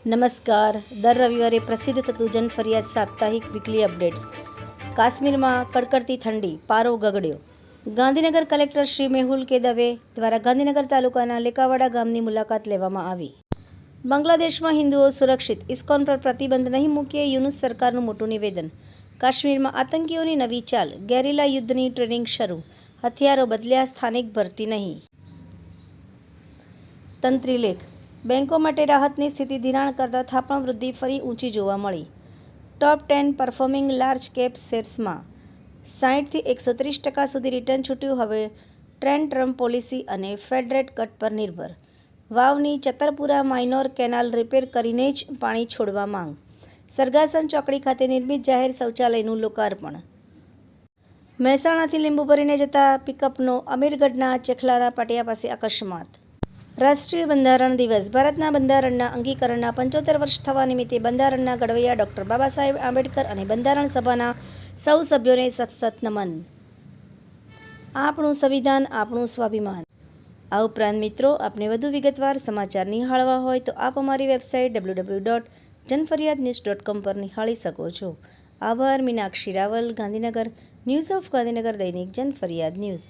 નમસ્કાર. દર રવિવારે પ્રસિદ્ધ થતું જનફરિયાદ સાપ્તાહિક વીકલી અપડેટ્સ. કાશ્મીરમાં કડકડતી ઠંડી, પારો ગગડ્યો. ગાંધીનગર કલેક્ટર શ્રી મેહુલ કે દવે દ્વારા ગાંધીનગર તાલુકાના લેકાવાડા ગામની મુલાકાત લેવામાં આવી. બાંગ્લાદેશમાં હિન્દુઓ સુરક્ષિત, ઇસ્કોન પર પ્રતિબંધ નહીં મૂકીએ, યુનુસ સરકારનું મોટું નિવેદન. કાશ્મીરમાં આતંકીઓની નવી ચાલ, ગેરિલા યુદ્ધની ટ્રેનિંગ શરૂ, હથિયારો બદલ્યા, સ્થાનિક ભરતી નહીં. તંત્રી લેખ. બેન્કો માટે રાહતની સ્થિતિ, ધિરાણ કરતાં થાપણ વૃદ્ધિ ફરી ઊંચી જોવા મળી. ટોપ 10 પરફોર્મિંગ લાર્જ કેપ શેર્સમાં 60થી 130% સુધી રિટર્ન છૂટ્યું. હવે ટ્રેન્ડ ટ્રમ્પ પોલિસી અને ફેડ રેટ કટ પર નિર્ભર. વાવની ચતરપુરા માઇનોર કેનાલ રિપેર કરીને જ પાણી છોડવા માંગ. સરગાસણ ચોકડી ખાતે નિર્મિત જાહેર શૌચાલયનું લોકાર્પણ. મહેસાણાથી લીંબુ ભરીને જતા પિકઅપનો અમીરગઢના ચેખલાના પાટિયા પાસે અકસ્માત. રાષ્ટ્રીય બંધારણ દિવસ. ભારતના બંધારણના અંગીકરણના 75 વર્ષ થવા નિમિત્તે બંધારણના ઘડવૈયા ડૉક્ટર બાબા સાહેબ આંબેડકર અને બંધારણ સભાના સૌ સભ્યોને સતત નમન. આપણું સંવિધાન, આપણું સ્વાભિમાન. આ ઉપરાંત મિત્રો, આપને વધુ વિગતવાર સમાચાર નિહાળવા હોય તો આપ અમારી વેબસાઇટ www.janfaryadnews.com પર નિહાળી શકો છો. આભાર. મીનાક્ષી રાવલ, ગાંધીનગર. ન્યૂઝ ઓફ ગાંધીનગર, દૈનિક જનફરિયાદ ન્યૂઝ.